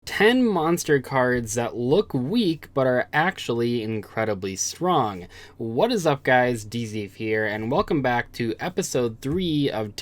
10 monster cards that look weak but are actually incredibly strong. What is up, guys? Dzeeff here, and welcome back to episode 3 of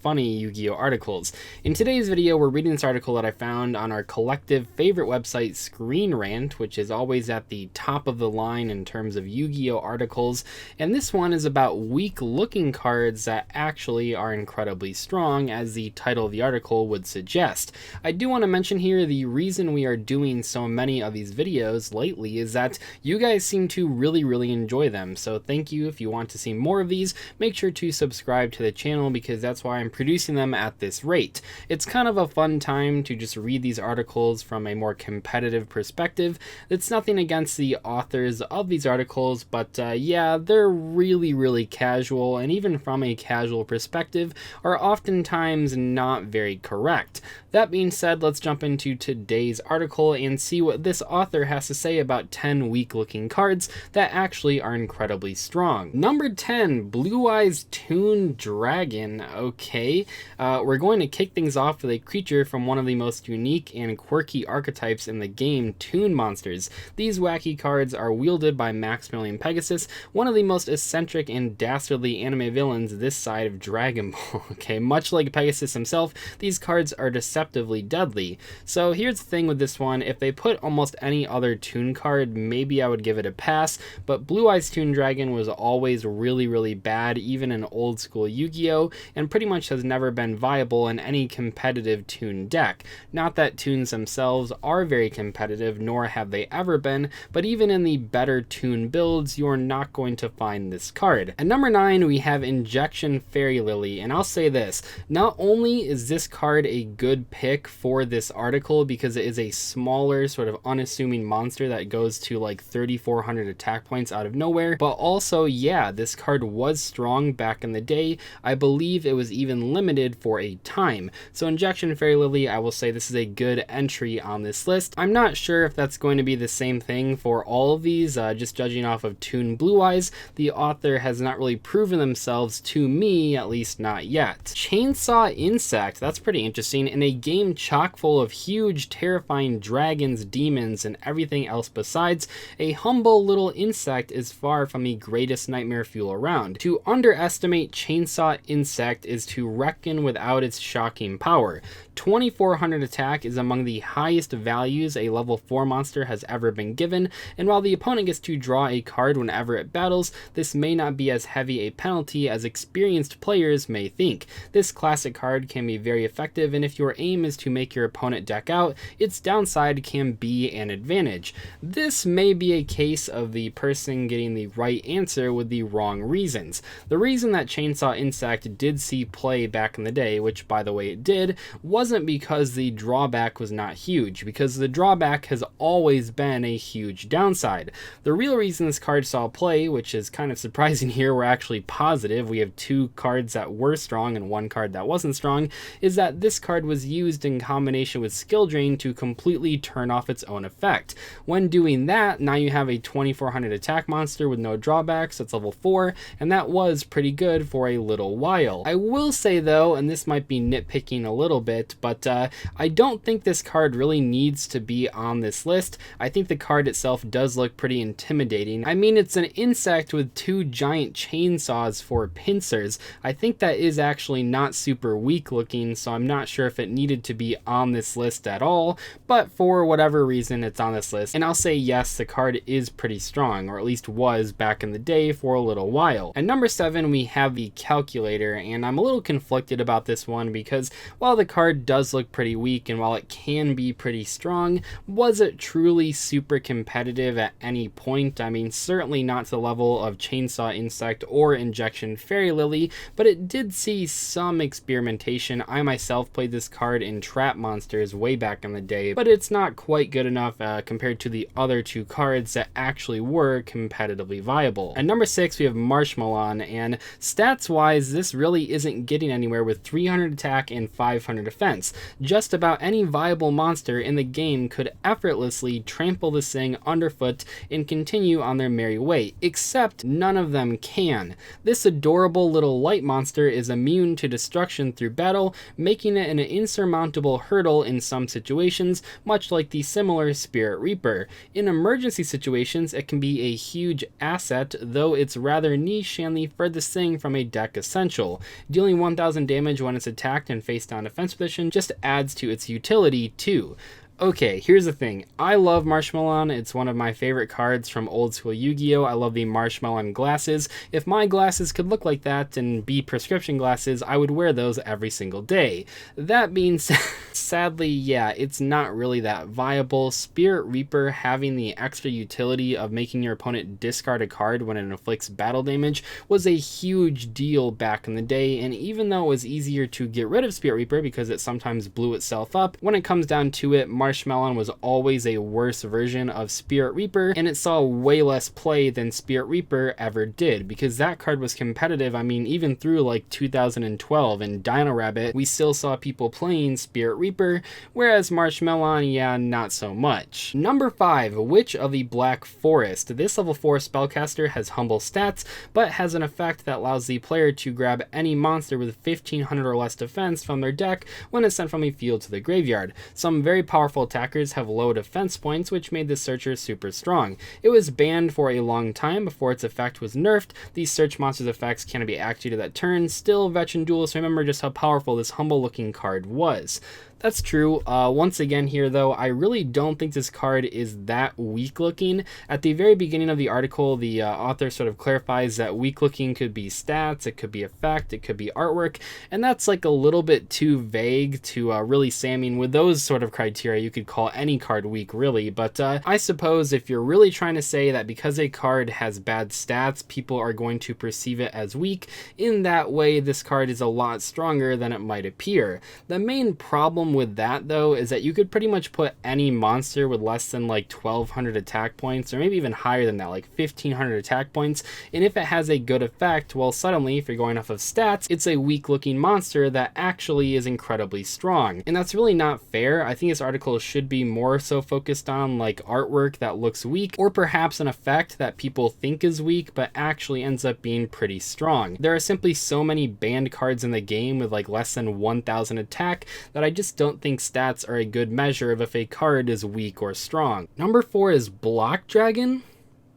funny Yu-Gi-Oh articles. In today's video, we're reading this article that I found on our collective favorite website, Screen Rant, which is always at the top of the line in terms of Yu-Gi-Oh articles, and this one is about weak-looking cards that actually are incredibly strong, as the title of the article would suggest. I do want to mention here, the reason we are doing so many of these videos lately is that you guys seem to really enjoy them. So thank you. If you want to see more of these, make sure to subscribe to the channel, because that's why I'm producing them at this rate. It's kind of a fun time to just read these articles from a more competitive perspective. It's nothing against the authors of these articles, but yeah, they're really casual, and even from a casual perspective are oftentimes not very correct. That being said, let's jump into today's article and see what this author has to say about 10 weak-looking cards that actually are incredibly strong. Number 10, Blue Eyes Toon Dragon. Okay, we're going to kick things off with a creature from one of the most unique and quirky archetypes in the game, Toon monsters. These wacky cards are wielded by Maximilian Pegasus, one of the most eccentric and dastardly anime villains this side of Dragon Ball. Okay, much like Pegasus himself, these cards are deceptively deadly. So here's the thing with this one: if they put almost any other Toon card, maybe I would give it a pass, but Blue Eyes Toon Dragon was always really bad, even in old school Yu-Gi-Oh, and pretty much has never been viable in any competitive Toon deck. Not that Toons themselves are very competitive, nor have they ever been, but even in the better Toon builds, you're not going to find this card. At number 9, we have Injection Fairy Lily, and I'll say this: not only is this card a good pick for this article because it is a smaller, sort of unassuming monster that goes to like 3,400 attack points out of nowhere, but also, yeah, this card was strong back in the day. I believe it was even limited for a time. So Injection Fairy Lily, I will say this is a good entry on this list. I'm not sure if that's going to be the same thing for all of these, just judging off of Toon Blue Eyes. The author has not really proven themselves to me, at least not yet. Chainsaw Insect, that's pretty interesting. In a game chock full of huge, terrifying dragons, demons, and everything else besides, a humble little insect is far from the greatest nightmare fuel around. To underestimate Chainsaw Insect is to reckon without its shocking power. 2,400 attack is among the highest values a level 4 monster has ever been given, and while the opponent gets to draw a card whenever it battles, this may not be as heavy a penalty as experienced players may think. This classic card can be very effective, and if your aim is to make your opponent deck out, its downside can be an advantage. This may be a case of the person getting the right answer with the wrong reasons. The reason that Chainsaw Insect did see play back in the day, which by the way it did, wasn't because the drawback was not huge, because the drawback has always been a huge downside. The real reason this card saw play, which is kind of surprising here, we're actually positive, we have 2 cards that were strong and 1 card that wasn't strong, is that this card was used in combination with Skill Drain to completely turn off its own effect. When doing that, now you have a 2,400 attack monster with no drawbacks, that's level 4, and that was pretty good for a little while. I will say though, and this might be nitpicking a little bit, but I don't think this card really needs to be on this list. I think the card itself does look pretty intimidating. I mean, it's an insect with 2 giant chainsaws for pincers. I think that is actually not super weak looking, so I'm not sure if it needed to be on this list at all, but for whatever reason it's on this list, and I'll say yes, the card is pretty strong, or at least was back in the day for a little while. At number 7, we have the Calculator, and I'm a little conflicted about this one because while the card does look pretty weak and while it can be pretty strong, was it truly super competitive at any point? I mean, certainly not to the level of Chainsaw Insect or Injection Fairy Lily, but it did see some experimentation. I myself played this card in Trap Monsters way back in the day, but it's not quite good enough compared to the other 2 cards that actually were competitively viable. At number 6, we have Marshmallow, and stats wise this really isn't getting anywhere with 300 attack and 500 defense. defense. Just about any viable monster in the game could effortlessly trample this thing underfoot and continue on their merry way, except none of them can. This adorable little light monster is immune to destruction through battle, making it an insurmountable hurdle in some situations, much like the similar Spirit Reaper. In emergency situations, it can be a huge asset, though it's rather niche and the furthest thing from a deck essential. Dealing 1000 damage when it's attacked in face down defense position just adds to its utility too. Okay, here's the thing. I love Marshmallow. It's one of my favorite cards from old school Yu-Gi-Oh! I love the Marshmallow glasses. If my glasses could look like that and be prescription glasses, I would wear those every single day. That being said, sadly, yeah, it's not really that viable. Spirit Reaper having the extra utility of making your opponent discard a card when it inflicts battle damage was a huge deal back in the day, and even though it was easier to get rid of Spirit Reaper because it sometimes blew itself up, when it comes down to it, Marshmallow was always a worse version of Spirit Reaper, and it saw way less play than Spirit Reaper ever did, because that card was competitive. I mean, even through like 2012 in Dino Rabbit, we still saw people playing Spirit Reaper, whereas Marshmallow, yeah, not so much. Number 5, Witch of the Black Forest. This level 4 spellcaster has humble stats, but has an effect that allows the player to grab any monster with 1500 or less defense from their deck when it's sent from a field to the graveyard. Some very powerful attackers have low defense points, which made this searcher super strong. It was banned for a long time before its effect was nerfed. These search monsters effects can be activated that turn. Still, veteran duelists remember just how powerful this humble looking card was. That's true. Once again here though, I really don't think this card is that weak looking. At the very beginning of the article, the author sort of clarifies that weak looking could be stats, it could be effect, it could be artwork, and that's like a little bit too vague to really say. I mean, with those sort of criteria, you could call any card weak really, but I suppose if you're really trying to say that because a card has bad stats, people are going to perceive it as weak, in that way this card is a lot stronger than it might appear. The main problem with that though is that you could pretty much put any monster with less than like 1200 attack points, or maybe even higher than that, like 1500 attack points, and if it has a good effect, well, suddenly if you're going off of stats, it's a weak looking monster that actually is incredibly strong. And that's really not fair. I think this article should be more so focused on like artwork that looks weak, or perhaps an effect that people think is weak but actually ends up being pretty strong. There are simply so many banned cards in the game with like less than 1000 attack that I just don't think stats are a good measure of if a card is weak or strong. Number 4 is Block Dragon.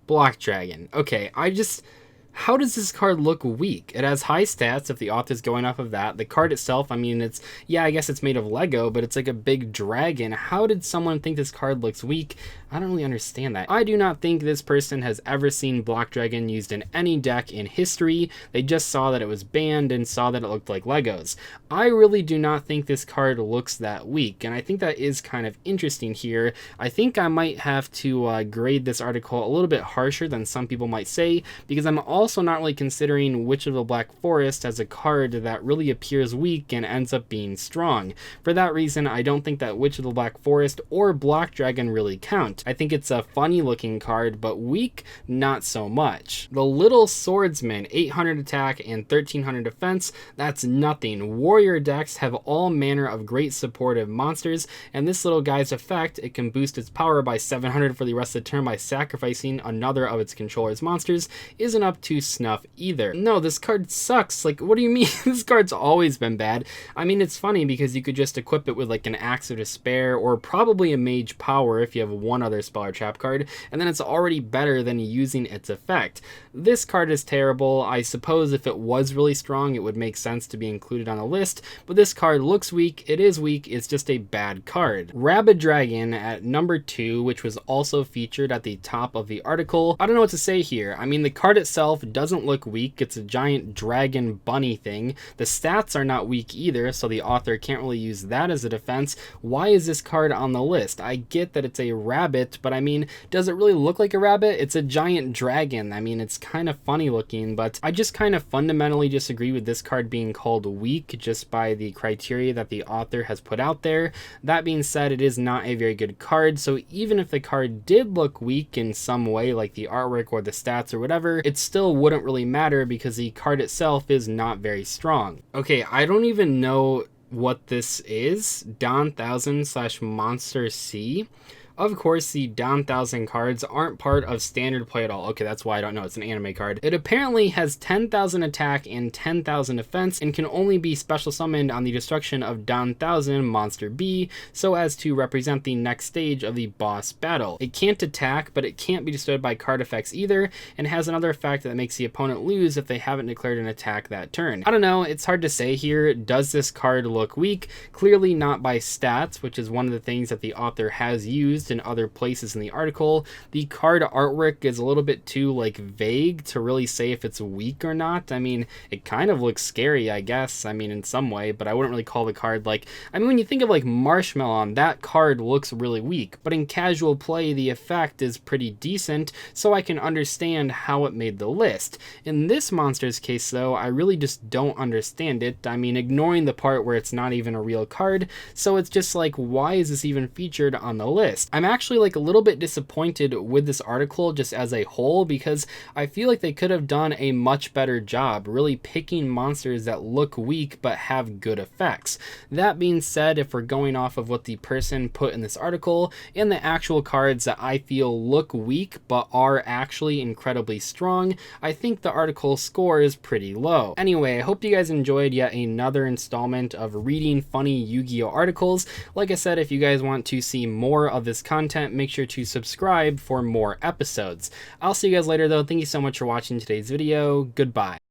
Block Dragon. Okay, how does this card look weak? It has high stats if the author's going off of that. The card itself, I mean, I guess it's made of Lego, but it's like a big dragon. How did someone think this card looks weak? I don't really understand that. I do not think this person has ever seen Block Dragon used in any deck in history. They just saw that it was banned and saw that it looked like Legos. I really do not think this card looks that weak, and I think that is kind of interesting here. I think I might have to grade this article a little bit harsher than some people might say, because I'm also not really considering Witch of the Black Forest as a card that really appears weak and ends up being strong. For that reason, I don't think that Witch of the Black Forest or Block Dragon really count. I think it's a funny looking card, but weak, not so much. The Little Swordsman, 800 attack and 1300 defense, that's nothing. Warrior decks have all manner of great supportive monsters, and this little guy's effect, it can boost its power by 700 for the rest of the turn by sacrificing another of its controller's monsters, isn't up to snuff either. No, this card sucks. Like, what do you mean? This card's always been bad. I mean, it's funny because you could just equip it with like an Axe of Despair, or probably a Mage Power if you have one other spell or trap card, and then it's already better than using its effect. This card is terrible. I suppose if it was really strong, it would make sense to be included on the list, but this card looks weak. It is weak. It's just a bad card. Rabid Dragon at number 2, which was also featured at the top of the article. I don't know what to say here. I mean, the card itself doesn't look weak. It's a giant dragon bunny thing. The stats are not weak either, so the author can't really use that as a defense. Why is this card on the list? I get that it's a rabbit, but I mean, does it really look like a rabbit? It's a giant dragon. I mean, it's kind of funny looking, but I just kind of fundamentally disagree with this card being called weak just by the criteria that the author has put out there. That being said, it is not a very good card, so even if the card did look weak in some way, like the artwork or the stats or whatever, it still wouldn't really matter because the card itself is not very strong. Okay, I don't even know what this is, Don 1000 slash Monster C. Of course, the Don 1000 cards aren't part of standard play at all. Okay, that's why I don't know. It's an anime card. It apparently has 10,000 attack and 10,000 defense and can only be special summoned on the destruction of Don 1000 Monster B so as to represent the next stage of the boss battle. It can't attack, but it can't be destroyed by card effects either, and has another effect that makes the opponent lose if they haven't declared an attack that turn. I don't know, it's hard to say here. Does this card look weak? Clearly not by stats, which is one of the things that the author has used in other places in the article. The card artwork is a little bit too vague to really say if it's weak or not. I mean, it kind of looks scary, I guess, I mean, in some way, but I wouldn't really call the card I mean, when you think of Marshmallow on, that card looks really weak, but in casual play the effect is pretty decent, so I can understand how it made the list. In this monster's case though, I really just don't understand it. I mean, ignoring the part where it's not even a real card, so it's just why is this even featured on the list? I'm actually a little bit disappointed with this article just as a whole, because I feel like they could have done a much better job really picking monsters that look weak but have good effects. That being said, if we're going off of what the person put in this article and the actual cards that I feel look weak but are actually incredibly strong, I think the article score is pretty low. Anyway, I hope you guys enjoyed yet another installment of reading funny Yu-Gi-Oh articles. Like I said, if you guys want to see more of this content, make sure to subscribe for more episodes. I'll see you guys later though. Thank you so much for watching today's video. Goodbye.